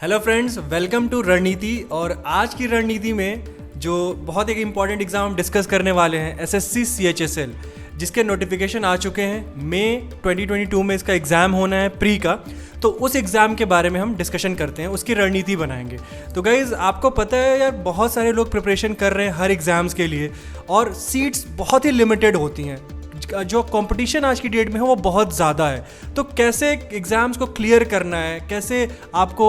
Hello friends, welcome to रणनीति। और आज की रणनीति में जो बहुत एक इम्पॉर्टेंट एग्जाम हम डिस्कस करने वाले हैं SSC CHSL, जिसके नोटिफिकेशन आ चुके हैं। मई 2022 में इसका एग्ज़ाम होना है प्री का। तो उस एग्ज़ाम के बारे में हम डिस्कशन करते हैं, उसकी रणनीति बनाएंगे। तो गाइज़, आपको पता है यार, बहुत सारे लोग प्रिपरेशन कर रहे हैं हर एग्ज़ाम्स के लिए और सीट्स बहुत ही लिमिटेड होती हैं। जो कंपटीशन आज की डेट में है वो बहुत ज़्यादा है। तो कैसे एग्ज़ाम्स को क्लियर करना है, कैसे आपको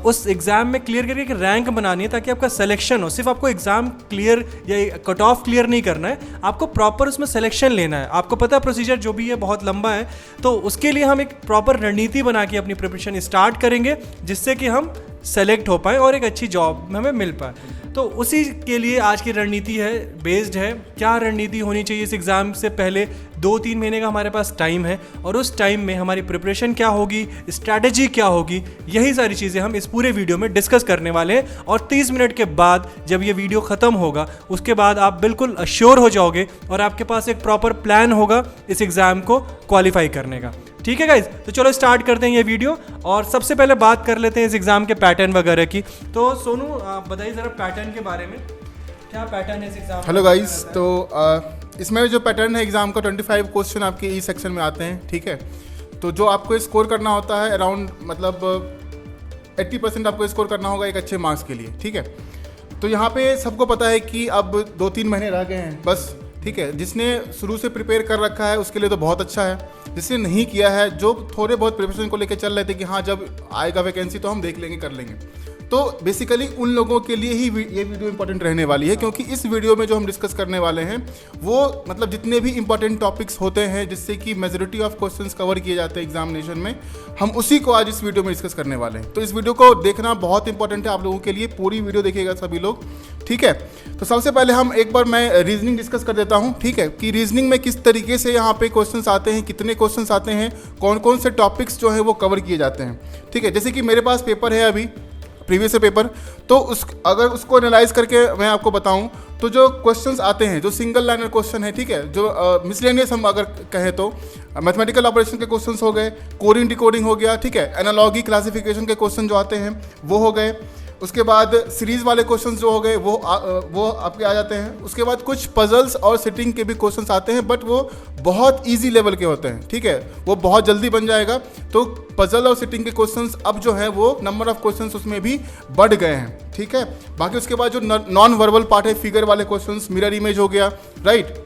उस एग्ज़ाम में क्लियर करके एक रैंक बनानी है ताकि आपका सिलेक्शन हो। सिर्फ आपको एग्ज़ाम क्लियर या कट ऑफ क्लियर नहीं करना है, आपको प्रॉपर उसमें सिलेक्शन लेना है। आपको पता है प्रोसीजर जो भी है बहुत लंबा है। तो उसके लिए हम एक प्रॉपर रणनीति बना के अपनी प्रिपरेशन स्टार्ट करेंगे, जिससे कि हम सेलेक्ट हो पाए और एक अच्छी जॉब हमें मिल पाए। तो उसी के लिए आज की रणनीति है, बेस्ड है क्या रणनीति होनी चाहिए इस एग्ज़ाम से पहले। 2-3 महीने का हमारे पास टाइम है और उस टाइम में हमारी प्रिपरेशन क्या होगी, स्ट्रैटेजी क्या होगी, यही सारी चीज़ें हम इस पूरे वीडियो में डिस्कस करने वाले हैं। और 30 मिनट के बाद जब ये वीडियो ख़त्म होगा, उसके बाद आप बिल्कुल अश्योर हो जाओगे और आपके पास एक प्रॉपर प्लान होगा इस एग्ज़ाम को क्वालिफाई करने का। ठीक है गाइज, तो चलो स्टार्ट करते हैं ये वीडियो। और सबसे पहले बात कर लेते हैं इस एग्ज़ाम के पैटर्न वगैरह की। तो सोनू, बताइए ज़रा पैटर्न के बारे में, क्या पैटर्न है इस एग्ज़ाम। हेलो गाइज, तो इसमें जो पैटर्न है एग्ज़ाम का, 25 क्वेश्चन आपके ई सेक्शन में आते हैं। ठीक है, तो जो आपको स्कोर करना होता है अराउंड 80% आपको स्कोर करना होगा एक अच्छे मार्क्स के लिए। ठीक है, तो यहाँ पे सबको पता है कि अब 2-3 महीने रह गए हैं बस। ठीक है, जिसने शुरू से प्रिपेयर कर रखा है उसके लिए तो बहुत अच्छा है। जिसने नहीं किया है, जो थोड़े बहुत प्रिपरेशन को लेकर चल रहे थे कि हाँ जब आएगा वैकेंसी तो हम देख लेंगे, कर लेंगे, तो बेसिकली उन लोगों के लिए ही ये वीडियो इंपॉर्टेंट रहने वाली है। क्योंकि इस वीडियो में जो हम डिस्कस करने वाले हैं वो जितने भी इंपॉर्टेंट टॉपिक्स होते हैं जिससे कि मेजॉरिटी ऑफ क्वेश्चंस कवर किए जाते हैं एग्जामिनेशन में, हम उसी को आज इस वीडियो में डिस्कस करने वाले हैं। तो इस वीडियो को देखना बहुत इंपॉर्टेंट है आप लोगों के लिए, पूरी वीडियो देखिएगा सभी लोग। ठीक है, तो सबसे पहले हम एक बार मैं रीजनिंग डिस्कस कर देता हूँ। ठीक है, कि रीजनिंग में किस तरीके से यहाँ पे क्वेश्चंस आते हैं, कितने क्वेश्चंस आते हैं, कौन कौन से टॉपिक्स जो है वो कवर किए जाते हैं। ठीक है, जैसे कि मेरे पास पेपर है अभी प्रीवियस पेपर, तो अगर उसको एनालाइज करके मैं आपको बताऊं तो जो क्वेश्चंस आते हैं, जो सिंगल लाइनर क्वेश्चन है, ठीक है, जो मिसलेनियस हम अगर कहें तो मैथमेटिकल ऑपरेशन के क्वेश्चंस हो गए, कोडिंग डिकोडिंग हो गया, ठीक है, एनालॉजी क्लासिफिकेशन के क्वेश्चन जो आते हैं वो हो गए। उसके बाद सीरीज़ वाले क्वेश्चंस जो हो गए वो आपके आ जाते हैं। उसके बाद कुछ पजल्स और सिटिंग के भी क्वेश्चंस आते हैं, बट वो बहुत इजी लेवल के होते हैं। ठीक है, वो बहुत जल्दी बन जाएगा। तो पजल और सिटिंग के क्वेश्चंस अब जो है वो नंबर ऑफ क्वेश्चंस उसमें भी बढ़ गए हैं। ठीक है, बाकी उसके बाद जो नॉन वर्बल पार्ट है, फिगर वाले क्वेश्चंस, मिरर इमेज हो गया, राइट,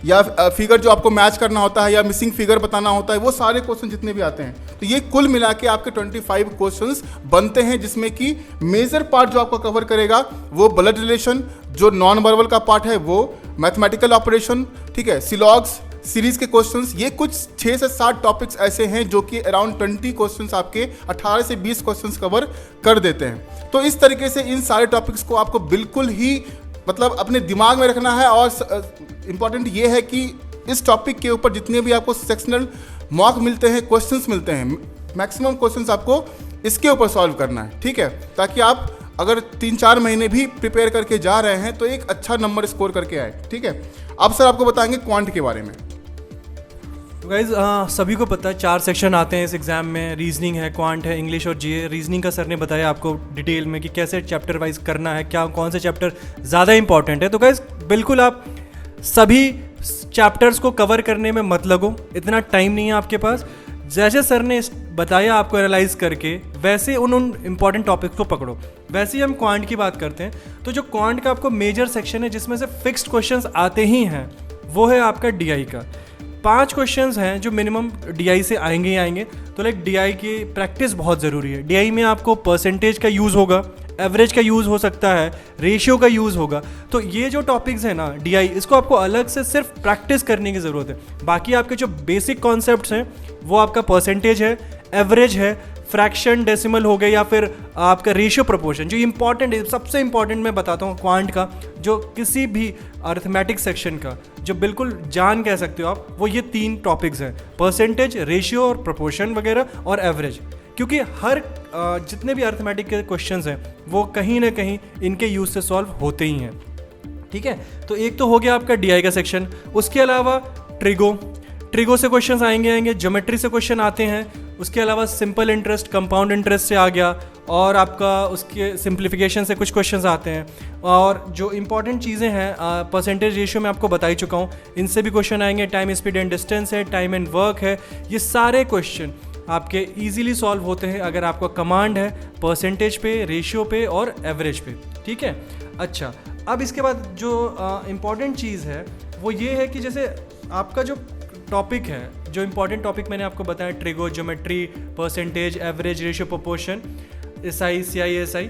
या फिगर जो आपको मैच करना होता है या मिसिंग फिगर बताना होता है, वो सारे क्वेश्चन जितने भी आते हैं, तो ये कुल मिला के आपके 25 क्वेश्चंस बनते हैं, जिसमें कि मेजर पार्ट जो आपको कवर करेगा वो ब्लड रिलेशन, जो नॉन वर्बल का पार्ट है वो मैथमेटिकल ऑपरेशन, ठीक है, सिलॉग्स, सीरीज के क्वेश्चंस, ये कुछ 6 से 7 टॉपिक्स ऐसे हैं जो कि अराउंड 20 क्वेश्चंस आपके 18 से 20 क्वेश्चंस कवर कर देते हैं। तो इस तरीके से इन सारे टॉपिक्स को आपको बिल्कुल ही अपने दिमाग में रखना है। और इम्पॉर्टेंट ये है कि इस टॉपिक के ऊपर जितने भी आपको सेक्शनल मॉक मिलते हैं, क्वेश्चंस मिलते हैं, मैक्सिमम क्वेश्चंस आपको इसके ऊपर सॉल्व करना है। ठीक है, ताकि आप अगर 3-4 महीने भी प्रिपेयर करके जा रहे हैं तो एक अच्छा नंबर स्कोर करके आए। ठीक है, अब सर आपको बताएंगे क्वांट के बारे में। गाइज, सभी को पता है 4 सेक्शन आते हैं इस एग्ज़ाम में। रीजनिंग है, क्वांट है, इंग्लिश और जीए। रीजनिंग का सर ने बताया आपको डिटेल में कि कैसे चैप्टर वाइज करना है, क्या कौन से चैप्टर ज़्यादा इंपॉर्टेंट है। तो गाइज, बिल्कुल आप सभी चैप्टर्स को कवर करने में मत लगो, इतना टाइम नहीं है आपके पास। जैसे सर ने बताया आपको एनालाइज करके, वैसे उन इंपॉर्टेंट टॉपिक्स को पकड़ो। वैसे ही हम क्वांट की बात करते हैं, तो जो क्वांट का आपको मेजर सेक्शन है जिसमें से फिक्स्ड क्वेश्चंस आते ही हैं, वो है आपका डीआई का। 5 क्वेश्चंस हैं जो मिनिमम डीआई से आएंगे ही आएंगे। तो लाइक डीआई की प्रैक्टिस बहुत ज़रूरी है। डीआई में आपको परसेंटेज का यूज़ होगा, एवरेज का यूज़ हो सकता है, रेशियो का यूज़ होगा। तो ये जो टॉपिक्स हैं ना डीआई, इसको आपको अलग से सिर्फ प्रैक्टिस करने की ज़रूरत है। बाकी आपके जो बेसिक कॉन्सेप्ट्स हैं वो आपका परसेंटेज है, एवरेज है, फ्रैक्शन, डेसिमल हो गए, या फिर आपका रेशियो प्रोपोर्शन। जो इंपॉर्टेंट है, सबसे इंपॉर्टेंट मैं बताता हूँ क्वांट का, जो किसी भी अर्थमेटिक सेक्शन का जो बिल्कुल जान कह सकते हो आप, वो ये 3 टॉपिक्स हैं, परसेंटेज, रेशियो और प्रोपोर्शन वगैरह, और एवरेज। क्योंकि हर जितने भी अर्थमेटिक के क्वेश्चंस हैं वो कहीं ना कहीं इनके यूज़ से सॉल्व होते ही हैं। ठीक है, तो एक तो हो गया आपका डीआई का सेक्शन। उसके अलावा ट्रिगो से क्वेश्चंस आएंगे, ज्योमेट्री से क्वेश्चन आते हैं। उसके अलावा सिंपल इंटरेस्ट, कंपाउंड इंटरेस्ट से आ गया, और आपका उसके सिंप्लीफिकेशन से कुछ क्वेश्चंस आते हैं, और जो इंपॉर्टेंट चीज़ें हैं परसेंटेज रेशियो में आपको बता ही चुका हूँ, इनसे भी क्वेश्चन आएंगे। टाइम, स्पीड एंड डिस्टेंस है, टाइम एंड वर्क है, ये सारे क्वेश्चन आपके इजीली सॉल्व होते हैं अगर आपका कमांड है परसेंटेज पे, रेशियो पे और एवरेज पे, ठीक है। अच्छा, अब इसके बाद जो इम्पॉर्टेंट चीज़ है वो ये है कि जैसे आपका जो टॉपिक है, जो इम्पॉर्टेंट टॉपिक मैंने आपको बताया, trigonometry, percentage, average, ratio, proportion, SI, CI, SI,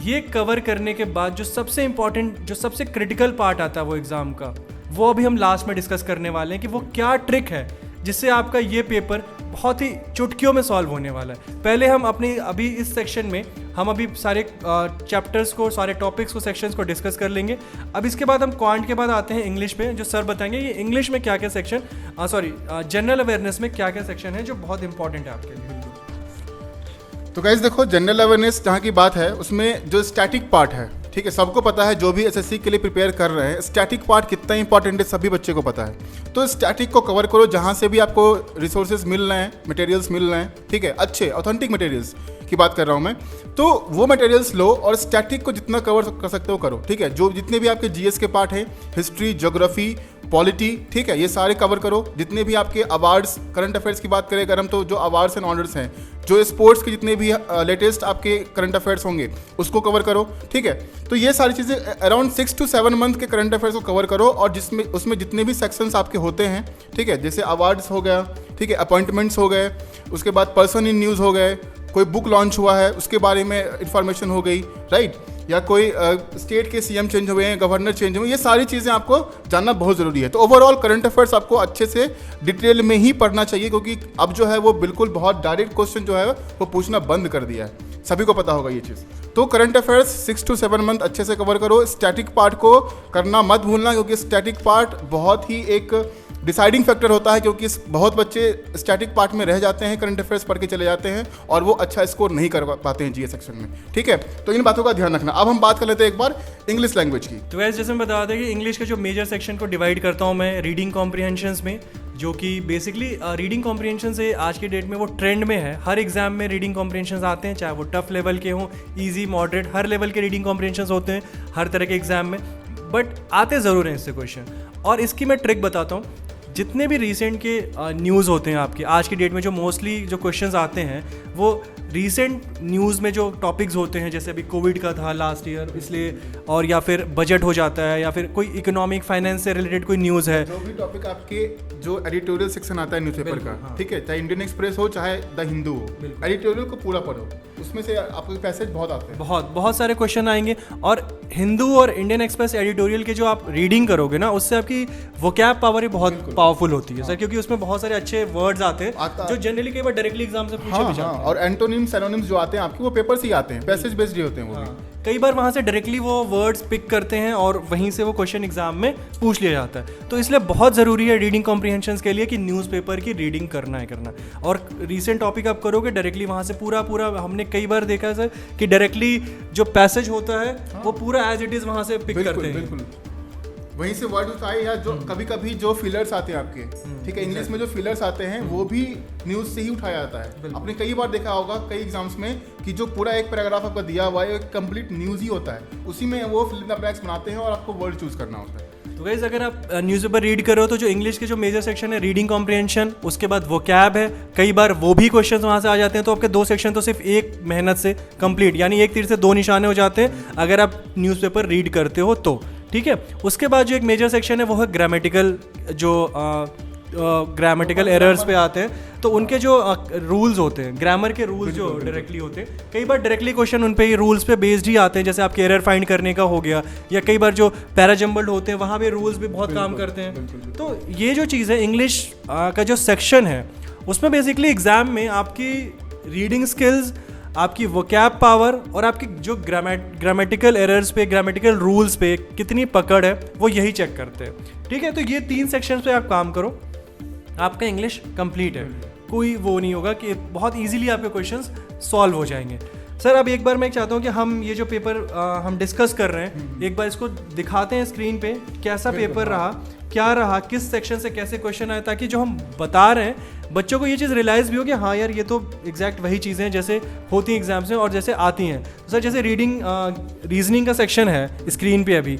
ये कवर करने के बाद जो सबसे इम्पॉर्टेंट, जो सबसे क्रिटिकल पार्ट आता है वो एग्ज़ाम का, वो अभी हम लास्ट में डिस्कस करने वाले हैं कि वो क्या ट्रिक है जिससे आपका ये पेपर बहुत ही चुटकियों में सॉल्व होने वाला है। पहले हम अपनी अभी इस सेक्शन में हम अभी सारे चैप्टर्स को, सारे टॉपिक्स को, सेक्शंस को डिस्कस कर लेंगे। अब इसके बाद हम क्वांट के बाद आते हैं इंग्लिश पे, जो सर बताएंगे ये इंग्लिश में क्या क्या सेक्शन, जनरल अवेयरनेस में क्या क्या सेक्शन है जो बहुत इंपॉर्टेंट है आपके लिए। तो गाइस देखो, जनरल अवेयरनेस जहाँ की बात है उसमें जो स्टैटिक पार्ट है, ठीक है, सबको पता है, जो भी SSC के लिए प्रिपेयर कर रहे हैं स्टैटिक पार्ट कितना इंपॉर्टेंट है सभी बच्चे को पता है। तो स्टैटिक को कवर करो, जहाँ से भी आपको रिसोर्सेज मिल रहे हैं, मटेरियल्स मिल रहे हैं, ठीक है, अच्छे ऑथेंटिक मटेरियल्स की बात कर रहा हूँ मैं, तो वो मटेरियल्स लो और स्टैटिक को जितना कवर कर सकते हो करो, ठीक है। जो जितने भी आपके GS के पार्ट हैं, हिस्ट्री, ज्योग्राफी, पॉलिटी, ठीक है, ये सारे कवर करो। जितने भी आपके अवार्ड्स, करंट अफेयर्स की बात करें अगर हम, तो जो अवार्ड्स एंड ऑनर्स हैं, जो स्पोर्ट्स के जितने भी लेटेस्ट आपके करंट अफेयर्स होंगे उसको कवर करो, ठीक है। तो ये सारी चीज़ें अराउंड 6 to 7 मंथ के करंट अफेयर्स को कवर करो, और जिसमें उसमें जितने भी सेक्शंस आपके होते हैं, ठीक है, जैसे अवार्ड्स हो गया, ठीक है, अपॉइंटमेंट्स हो गए, उसके बाद पर्सन इन न्यूज़ हो गए, कोई बुक लॉन्च हुआ है उसके बारे में इंफॉर्मेशन हो गई, राइट, या कोई स्टेट के CM चेंज हुए हैं, गवर्नर चेंज हुए, ये सारी चीज़ें आपको जानना बहुत ज़रूरी है। तो ओवरऑल करंट अफेयर्स आपको अच्छे से डिटेल में ही पढ़ना चाहिए, क्योंकि अब जो है वो बिल्कुल बहुत डायरेक्ट क्वेश्चन जो है वो पूछना बंद कर दिया है, सभी को पता होगा ये चीज़। तो करंट अफेयर्स 6 to 7 मंथ अच्छे से कवर करो। स्टैटिक पार्ट को करना मत भूलना, क्योंकि स्टैटिक पार्ट बहुत ही एक डिसाइडिंग फैक्टर होता है, क्योंकि बहुत बच्चे स्टैटिक पार्ट में रह जाते हैं, करंट अफेयर्स पढ़ के चले जाते हैं और वो अच्छा स्कोर नहीं कर पाते हैं GS सेक्शन में, ठीक है। तो इन बातों का ध्यान रखना। अब हम बात कर लेते हैं एक बार इंग्लिश लैंग्वेज की। तो वैसे जैसे मैं बता दें कि इंग्लिश के जो मेजर सेक्शन को डिवाइड करता हूँ मैं रीडिंग कॉम्प्रिहेंशंस में, जो कि बेसिकली रीडिंग कॉम्प्रिहेंशन से आज के डेट में वो ट्रेंड में है। हर एग्जाम में रीडिंग कॉम्प्रिहेंशंस आते हैं, चाहे वो टफ लेवल के हों, इजी, मॉडरेट, हर लेवल के रीडिंग कॉम्प्रिहेंशंस होते हैं हर तरह के एग्जाम में, बट आते ज़रूर हैं इससे क्वेश्चन। और इसकी मैं ट्रिक बताता हूँ। जितने भी रिसेंट के न्यूज़ होते हैं आपके आज की डेट में, जो मोस्टली जो क्वेश्चंस आते हैं वो रीसेंट न्यूज़ में जो टॉपिक्स होते हैं, जैसे अभी कोविड का था लास्ट ईयर इसलिए, और या फिर बजट हो जाता है, या फिर कोई इकोनॉमिक फाइनेंस से रिलेटेड कोई न्यूज़ है, जो भी टॉपिक आपके जो एडिटोरियल सेक्शन आता है न्यूज़पेपर का, हाँ। ठीक है, चाहे इंडियन एक्सप्रेस हो चाहे द हिंदू हो, एडिटोरियल को पूरा पढ़ो, उसमें से आपको पैसेज बहुत आते हैं, बहुत सारे क्वेश्चन आएंगे। और हिंदू और इंडियन एक्सप्रेस एडिटोरियल के जो आप रीडिंग करोगे ना, उससे आपकी वोकैब पावर ही बहुत पावरफुल होती है, हाँ। सर, क्योंकि उसमें बहुत सारे अच्छे वर्ड्स आते हैं जो जनरली कई बार डायरेक्टली एग्जाम से पूछे भी जाते हैं, और एंटोनिम्स, सिनोनिम्स जो आते हैं आपके वो पेपर से ही आते हैं, पैसेज बेस्ड ही होते हैं वो, हाँ। कई बार वहाँ से डायरेक्टली वो वर्ड्स पिक करते हैं और वहीं से वो क्वेश्चन एग्जाम में पूछ लिया जाता है। तो इसलिए बहुत ज़रूरी है रीडिंग कॉम्प्रिहेंशंस के लिए कि न्यूज़पेपर की रीडिंग करना है। और रीसेंट टॉपिक आप करोगे डायरेक्टली वहाँ से पूरा हमने कई बार देखा है सर कि डायरेक्टली जो पैसेज होता है, हाँ, वो पूरा एज इट इज़ वहाँ से पिक करते हैं, बिल्कुल वहीं से वर्ड उठाए, या जो कभी कभी जो फिलर्स आते हैं आपके, ठीक है, इंग्लिश में जो फिलर्स आते हैं वो भी न्यूज़ से ही उठाया जाता है। आपने कई बार देखा होगा कई एग्जाम्स में कि जो पूरा एक पैराग्राफ आपका दिया हुआ है एक कंप्लीट न्यूज़ ही होता है, उसी में वो फिल इन द ब्लैंक्स बनाते हैं और आपको वर्ड चूज करना होता है। तो गाइस, अगर आप न्यूज़पेपर रीड करो तो जो इंग्लिश के जो मेजर सेक्शन है रीडिंग कॉम्प्रिहेंशन, उसके बाद वोकैब है, कई बार वो भी क्वेश्चंस वहाँ से आ जाते हैं। तो आपके 2 सेक्शन तो सिर्फ एक मेहनत से कंप्लीट, यानी एक तीर से 2 निशाने हो जाते हैं अगर आप न्यूज़पेपर रीड करते हो तो, ठीक है। उसके बाद जो एक मेजर सेक्शन है वो है ग्रामेटिकल, जो ग्रामेटिकल एरर्स पे आते हैं, तो उनके जो रूल्स होते हैं, ग्रामर के रूल्स जो डायरेक्टली होते हैं, कई बार डायरेक्टली क्वेश्चन उन पे ही रूल्स पे बेस्ड ही आते हैं, जैसे आपके एरर फाइंड करने का हो गया, या कई बार जो पैराजम्बल्ड होते हैं वहाँ पे रूल्स भी बहुत काम करते हैं। तो ये जो चीज़ है इंग्लिश का जो सेक्शन है उसमें बेसिकली एग्जाम में आपकी रीडिंग स्किल्स, आपकी वोकैब पावर और आपकी जो ग्रामेटिकल एरर्स पे, ग्रामेटिकल रूल्स पे कितनी पकड़ है, वो यही चेक करते हैं, ठीक है। तो ये 3 सेक्शंस पे आप काम करो, आपका इंग्लिश कंप्लीट है, कोई वो नहीं होगा कि बहुत इजीली आपके क्वेश्चंस सॉल्व हो जाएंगे। सर, अब एक बार मैं चाहता हूँ कि हम ये जो पेपर हम डिस्कस कर रहे हैं, एक बार इसको दिखाते हैं स्क्रीन पे, कैसा पेपर रहा, क्या रहा, किस सेक्शन से कैसे क्वेश्चन आए, ताकि जो हम बता रहे हैं बच्चों को ये चीज़ रियलाइज़ भी हो कि हाँ यार ये तो एग्जैक्ट वही चीज़ें हैं जैसे होती हैं एग्जाम्स में और जैसे आती हैं। तो सर जैसे रीजनिंग का सेक्शन है स्क्रीन पे अभी,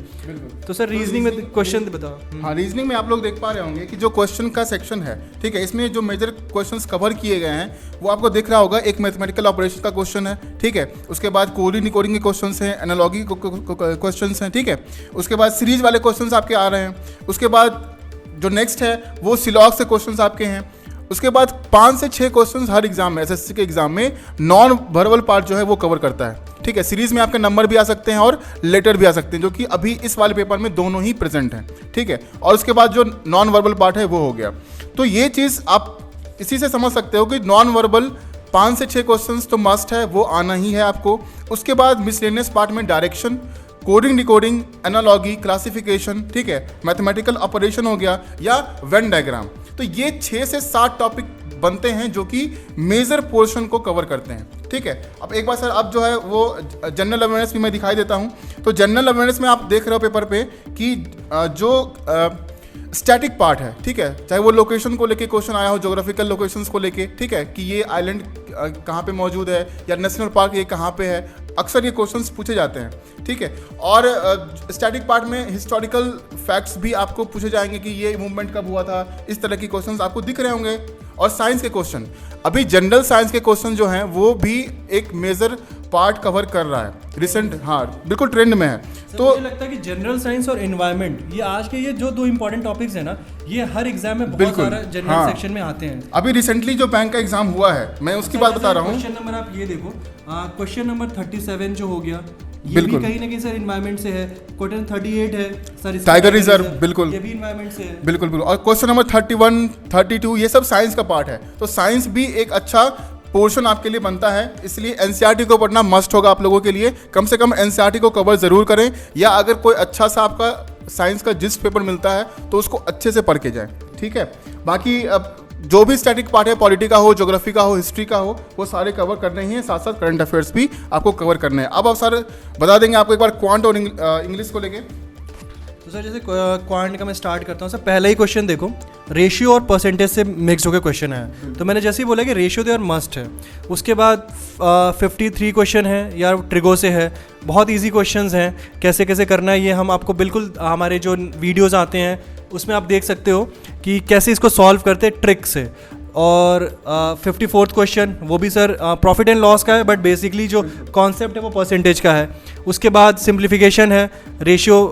तो सर रीजनिंग में क्वेश्चन बताओ। हाँ, रीजनिंग में आप लोग देख पा रहे होंगे कि जो क्वेश्चन का सेक्शन है, ठीक है, इसमें जो मेजर क्वेश्चंस कवर किए गए हैं वो आपको दिख रहा होगा। एक मैथमेटिकल ऑपरेशन का क्वेश्चन है, ठीक है, उसके बाद कोडिंग डिकोडिंग के क्वेश्चंस हैं, एनालॉजी क्वेश्चंस हैं, ठीक है, उसके बाद सीरीज वाले क्वेश्चंस आपके आ रहे हैं, उसके बाद जो नेक्स्ट है वो सिलॉग से क्वेश्चंस आपके हैं, उसके बाद 5 से 6 क्वेश्चंस हर एग्जाम में, एसएससी के एग्जाम में नॉन वर्बल पार्ट जो है वो कवर करता है, ठीक है। सीरीज में आपके नंबर भी आ सकते हैं और लेटर भी आ सकते हैं, जो कि अभी इस वाले पेपर में दोनों ही प्रेजेंट हैं, ठीक है। और उसके बाद जो नॉन वर्बल पार्ट है वो हो गया। तो ये चीज़ आप इसी से समझ सकते हो कि नॉन वर्बल 5 से 6 क्वेश्चंस तो मस्ट है, वो आना ही है आपको। उसके बाद मिसलेनियस पार्ट में direction, coding decoding, analogy, classification, ठीक है, मैथमेटिकल ऑपरेशन हो गया या वेन डायग्राम। तो ये 6 से 7 टॉपिक बनते हैं जो कि मेजर पोर्शन को कवर करते हैं, ठीक है। अब एक बार सर अब जो है वो जनरल अवेयरनेस भी मैं दिखाई देता हूँ। तो जनरल अवेयरनेस में आप देख रहे हो पेपर पे कि जो स्टैटिक पार्ट है, ठीक है, चाहे वो लोकेशन को लेके क्वेश्चन आया हो, ज्योग्राफिकल लोकेशंस को लेके, ठीक है, कि ये आइलैंड कहाँ पे मौजूद है या नेशनल पार्क ये कहाँ पे है, अक्सर ये क्वेश्चंस पूछे जाते हैं, ठीक है। और स्टैटिक पार्ट में हिस्टोरिकल फैक्ट्स भी आपको पूछे जाएंगे कि ये मूवमेंट कब हुआ था, इस तरह के क्वेश्चंस आपको दिख रहे होंगे। और साइंस के क्वेश्चन, अभी जनरल साइंस के क्वेश्चन जो हैं वो भी एक मेजर पार्ट कवर कर रहा है रिसेंट, हाँ बिल्कुल ट्रेंड में है। तो मुझे लगता है कि जनरल साइंस और एनवायरनमेंट ये आज के ये जो 2 इंपॉर्टेंट टॉपिक्स हैं ना, ये हर एग्जाम में बहुत सारा जनरल सेक्शन में आते हैं। अभी रिसेंटली जो बैंक का एग्जाम हुआ है मैं उसकी बात बता रहा हूँ। क्वेश्चन नंबर आप ये देखो, क्वेश्चन नंबर 37 जो हो गया ये भी कहीं ना कहीं सर एनवायरमेंट से है। क्वेश्चन 38 है सर टाइगर रिजर्व, बिल्कुल ये भी एनवायरमेंट से है, बिल्कुल बिल्कुल। और क्वेश्चन नंबर 31, 32 ये सब साइंस का पार्ट है। तो साइंस भी एक अच्छा पोर्शन आपके लिए बनता है, इसलिए एनसीईआरटी को पढ़ना मस्ट होगा आप लोगों के लिए। कम से कम एनसीईआरटी को कवर जरूर करें, या अगर कोई अच्छा सा आपका साइंस का जिस पेपर मिलता है तो उसको अच्छे से पढ़ के जाएं, ठीक है। बाकी अब जो भी स्टैटिक पार्ट है, पॉलिटी का हो, ज्योग्राफी का हो, हिस्ट्री का हो, वो सारे कवर करने ही हैं, साथ साथ करंट अफेयर्स भी आपको कवर करने हैं। अब आप सर बता देंगे आपको एक बार क्वांट और इंग्लिश को लेके। तो सर जैसे क्वांट का मैं स्टार्ट करता हूँ सर, पहला ही क्वेश्चन देखो, रेशियो और परसेंटेज से मिक्स होकर क्वेश्चन है। तो मैंने जैसे ही बोला कि रेशियो तो यार मस्ट है। उसके बाद 53 क्वेश्चन है यार ट्रिगो से है, बहुत इजी क्वेश्चंस हैं, कैसे कैसे करना है ये हम आपको बिल्कुल हमारे जो वीडियोस आते हैं उसमें आप देख सकते हो कि कैसे इसको सॉल्व करते हैं ट्रिक से। और 54th क्वेश्चन वो भी सर प्रॉफिट एंड लॉस का है, बट बेसिकली जो कॉन्सेप्ट है वो परसेंटेज का है। उसके बाद सिंप्लीफिकेशन है, रेशियो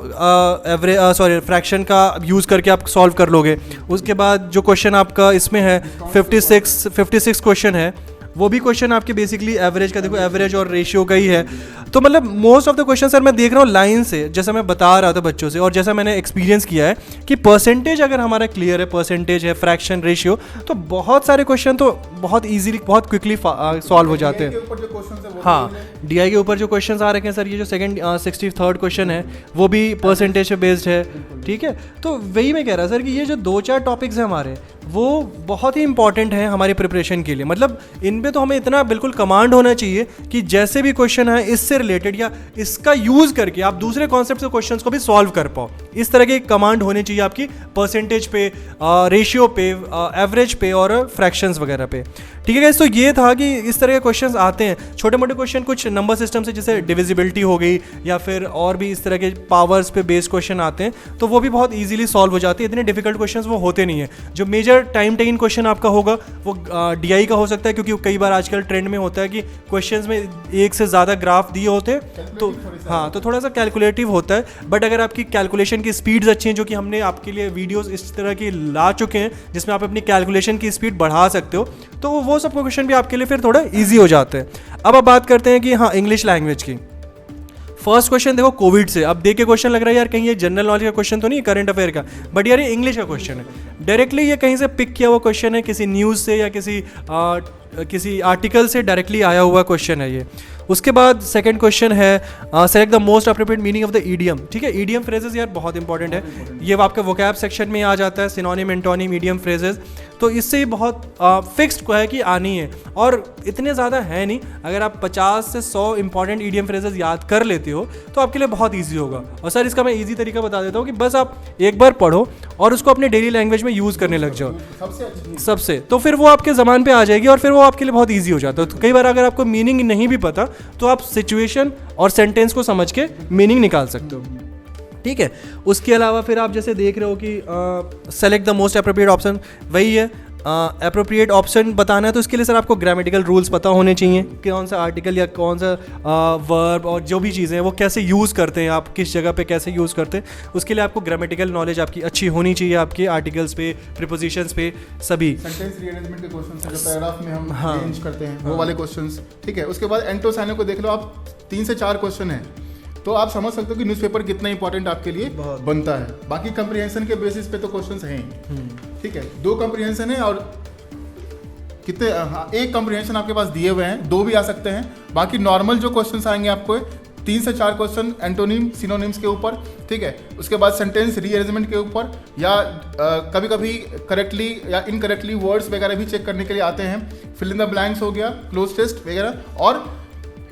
फ्रैक्शन का यूज़ करके आप सॉल्व कर लोगे। उसके बाद जो क्वेश्चन आपका इसमें है 56 क्वेश्चन है, वो भी क्वेश्चन आपके बेसिकली एवरेज का, देखो एवरेज और रेशियो का ही है। तो मतलब most of the question sir मैं देख रहा हूँ लाइन से, जैसा मैं बता रहा था बच्चों से और जैसा मैंने एक्सपीरियंस किया है कि परसेंटेज अगर हमारा क्लियर है, परसेंटेज है, फ्रैक्शन, रेशियो, तो बहुत सारे क्वेश्चन तो बहुत ईजिली बहुत क्विकली सॉल्व हो जाते हैं। हाँ, डीआई के ऊपर जो क्वेश्चन आ रखे हैं सर, ये जो 63rd क्वेश्चन है वो भी परसेंटेज पे बेस्ड है, ठीक है। तो वही मैं कह रहा सर कि ये जो 2-4 टॉपिक्स हैं हमारे वो बहुत ही इंपॉर्टेंट है हमारी प्रिपरेशन के लिए। मतलब इन पे तो हमें इतना बिल्कुल कमांड होना चाहिए कि जैसे भी क्वेश्चन है इससे रिलेटेड या इसका यूज़ करके आप दूसरे कॉन्सेप्ट से क्वेश्चंस को भी सॉल्व कर पाओ। इस तरह की कमांड होनी चाहिए आपकी परसेंटेज पे, रेशियो पे, एवरेज पे और फ्रैक्शंस वगैरह पे, ठीक है गाइस। तो ये था कि इस तरह के क्वेश्चंस आते हैं, छोटे मोटे क्वेश्चन कुछ नंबर सिस्टम से जैसे डिविजिबिलिटी हो गई या फिर और भी इस तरह के पावर्स पे बेस्ड क्वेश्चन आते हैं, तो वो भी बहुत ईजिली सॉल्व हो जाते हैं। इतने डिफिकल्ट क्वेश्चन वो होते नहीं है। जो मेजर टाइम टेकिंग क्वेश्चन आपका होगा वो डीआई का हो सकता है, क्योंकि कई बार आजकल ट्रेंड में होता है कि क्वेश्चंस में एक से ज़्यादा ग्राफ दिए होते हैं, तो हाँ, तो थोड़ा सा कैलकुलेटिव होता है। बट अगर आपकी कैलकुलेशन की स्पीड्स अच्छी हैं, जो कि हमने आपके लिए वीडियोस इस तरह की ला चुके हैं जिसमें आप अपनी कैलकुलेशन की स्पीड बढ़ा सकते हो, तो वो सब क्वेश्चन भी आपके लिए फिर थोड़ा ईजी हो जाते हैं। अब बात करते हैं कि हाँ इंग्लिश लैंग्वेज की। फर्स्ट क्वेश्चन देखो कोविड से, अब देख के क्वेश्चन लग रहा है यार कहीं ये जनरल नॉलेज का क्वेश्चन तो नहीं है, करंट अफेयर का, बट यार ये इंग्लिश का क्वेश्चन है। डायरेक्टली ये कहीं से पिक किया हुआ क्वेश्चन है, किसी न्यूज़ से या किसी आर्टिकल से डायरेक्टली आया हुआ क्वेश्चन है ये। उसके बाद सेकंड क्वेश्चन है select the most appropriate meaning of the idiom, ठीक है। ईडियम फ्रेजेस यार बहुत इंपॉर्टेंट है, ये आपके वोकैब सेक्शन में आ जाता है, सिनोनिम, एंटोनिम, ईडियम फ्रेजेस। तो इससे ही बहुत फिक्स्ड है कि आनी है, और इतने ज़्यादा है नहीं। अगर आप 50 से 100 इंपॉर्टेंट ईडीएम फ्रेजेस याद कर लेते हो तो आपके लिए बहुत ईजी होगा। और सर इसका मैं ईजी तरीका बता देता हूँ कि बस आप एक बार पढ़ो और उसको अपने डेली लैंग्वेज में यूज़ करने लग जाओ सबसे, तो फिर वो आपके ज़बान पे आ जाएगी और फिर वो आपके लिए बहुत ईजी हो जाता है। तो कई बार अगर आपको मीनिंग नहीं भी पता तो आप सिचुएशन और सेंटेंस को समझ के मीनिंग निकाल सकते हो, ठीक है। उसके अलावा फिर आप जैसे देख रहे हो कि select the most appropriate option, वही है अप्रोप्रिएट ऑप्शन बताना है। तो इसके लिए सर आपको ग्रामेटिकल रूल्स पता होने चाहिए कि कौन सा आर्टिकल या कौन सा वर्ब और जो भी चीज़ें हैं वो कैसे यूज़ करते हैं, आप किस जगह पे कैसे यूज़ करते हैं। उसके लिए आपको ग्रामेटिकल नॉलेज आपकी अच्छी होनी चाहिए, आपके आर्टिकल्स पे, प्रीपोजिशंस पे, सभी सेंटेंस रीअरेंजमेंट के क्वेश्चंस हैं जो पैराग्राफ में हम अरेंज करते हैं, वो वाले क्वेश्चंस, ठीक है। उसके बाद एंटोसाइनो को देख लो आप, 3 से 4 क्वेश्चन हैं, तो आप समझ सकते हो कि न्यूज़पेपर कितना इंपॉर्टेंट आपके लिए बनता है। बाकी कंप्रीहेंशन के बेसिस पे तो क्वेश्चंस हैं, ठीक है। 2 कंप्रीहेंशन है और कितने, हाँ, 1 कंप्रीहेंशन आपके पास दिए हुए हैं, 2 भी आ सकते हैं। बाकी नॉर्मल जो क्वेश्चंस आएंगे आपको 3 से 4 क्वेश्चन एंटोनिम सिनोनिम्स के ऊपर, ठीक है। उसके बाद सेंटेंस रीअरेंजमेंट के ऊपर, या कभी कभी करेक्टली या इनकरेक्टली वर्ड्स वगैरह भी चेक करने के लिए आते हैं। फिल इन द ब्लैंक्स हो गया, क्लोज टेस्ट वगैरह, और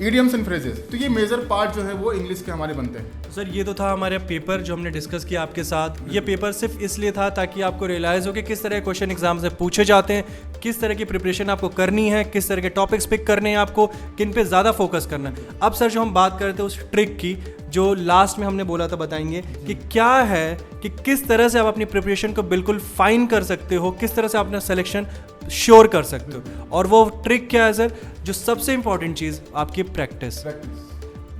इडियम्स एंड फ्रेजेस। तो ये मेजर पार्ट जो है वो इंग्लिश के हमारे बनते हैं। सर ये तो था हमारे पेपर जो हमने डिस्कस किया आपके साथ। ये पेपर सिर्फ इसलिए था ताकि आपको रियलाइज़ हो कि किस तरह के क्वेश्चन एग्जाम से पूछे जाते हैं, किस तरह की प्रिपरेशन आपको करनी है, किस तरह के टॉपिक्स पिक करने हैं आपको, किन पे ज़्यादा फोकस करना है। अब सर जो हम बात करते हैं उस ट्रिक की जो लास्ट में हमने बोला था, बताएंगे कि क्या है कि किस तरह से आप अपनी प्रिपरेशन को बिल्कुल फाइन कर सकते हो, किस तरह से अपना सिलेक्शन श्योर कर सकते हो। और वो ट्रिक क्या है सर? जो सबसे इंपॉर्टेंट चीज़ आपकी प्रैक्टिस।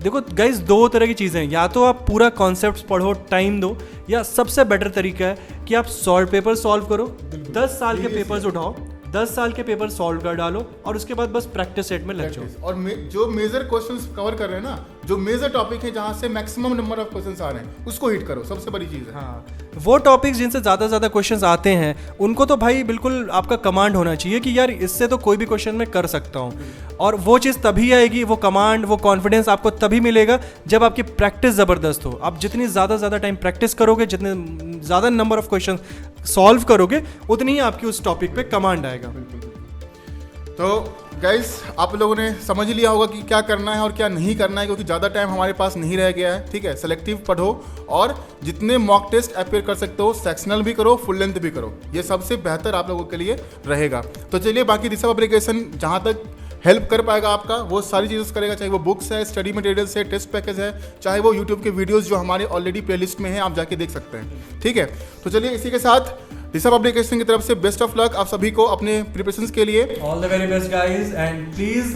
देखो गाइज, 2 तरह की चीज़ें हैं, या तो आप पूरा कॉन्सेप्ट पढ़ो, टाइम दो, या सबसे बेटर तरीका है कि आप सॉल्व पेपर सॉल्व करो, 10 साल के पेपर्स उठाओ, 10 साल के पेपर सॉल्व कर डालो और उसके बाद बस प्रैक्टिस सेट में लग जाओ। और जो मेजर क्वेश्चंस कवर कर रहे हैं ना, जो मेजर टॉपिक है जहां से मैक्सिमम नंबर ऑफ क्वेश्चंस आ रहे हैं, उसको हिट करो, सबसे बड़ी चीज़ है। हाँ, वो टॉपिक्स जिनसे ज़्यादा ज़्यादा क्वेश्चंस आते हैं उनको तो भाई बिल्कुल आपका कमांड होना चाहिए कि यार इससे तो कोई भी क्वेश्चन मैं कर सकता हूँ। और वो चीज़ तभी आएगी, वो कमांड, वो कॉन्फिडेंस आपको तभी मिलेगा जब आपकी प्रैक्टिस ज़बरदस्त हो। आप जितनी ज़्यादा टाइम प्रैक्टिस करोगे, जितने ज़्यादा नंबर ऑफ क्वेश्चन सॉल्व करोगे, उतनी ही आपकी उस टॉपिक पे कमांड आएगा। तो गाइस, आप लोगों ने समझ लिया होगा कि क्या करना है और क्या नहीं करना है, क्योंकि ज़्यादा टाइम हमारे पास नहीं रह गया है, ठीक है। सेलेक्टिव पढ़ो और जितने मॉक टेस्ट अपेयर कर सकते हो, सेक्शनल भी करो, फुल लेंथ भी करो, ये सबसे बेहतर आप लोगों के लिए रहेगा। तो चलिए, बाकी दिशा एप्लीकेशन जहाँ तक हेल्प कर पाएगा आपका, वो सारी चीज़ें करेगा, चाहे वो बुक्स है, स्टडी मटेरियल्स है, टेस्ट पैकेज है, चाहे वो यूट्यूब के वीडियोस जो हमारे ऑलरेडी प्लेलिस्ट में हैं, आप जाके देख सकते हैं, ठीक है। तो चलिए, इसी के साथ दिशा पब्लिकेशन की तरफ से बेस्ट ऑफ लक आप सभी को अपने प्रिपरेशंस के लिए। All the very best guys, and please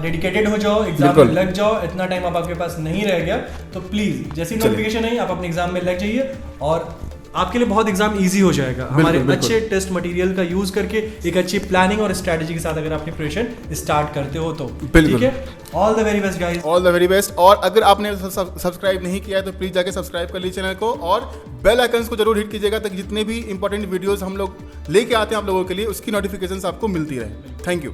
dedicated हो जाओ, एग्जाम में लग जाओ। इतना टाइम अब आपके पास नहीं रह गया, तो प्लीज जैसी नोटिफिकेशन आई आप अपने एग्जाम में लग जाइए और आपके लिए बहुत एग्जाम इजी हो जाएगा। हमारे अच्छे टेस्ट मटेरियल का यूज करके एक अच्छी प्लानिंग और स्ट्रेटजी के साथ अगर आप प्रिपरेशन स्टार्ट करते हो तो ठीक है। All the very best guys, all the very best. और अगर आपने सब्सक्राइब नहीं किया है तो प्लीज जाके सब्सक्राइब कर लीजिए चैनल को और बेल आइकन्स को जरूर हिट कीजिएगा ताकि जितने भी इंपॉर्टेंट वीडियोस हम लोग लेके आते हैं आप लोगों के लिए, उसकी नोटिफिकेशंस आपको मिलती रहे। Thank you.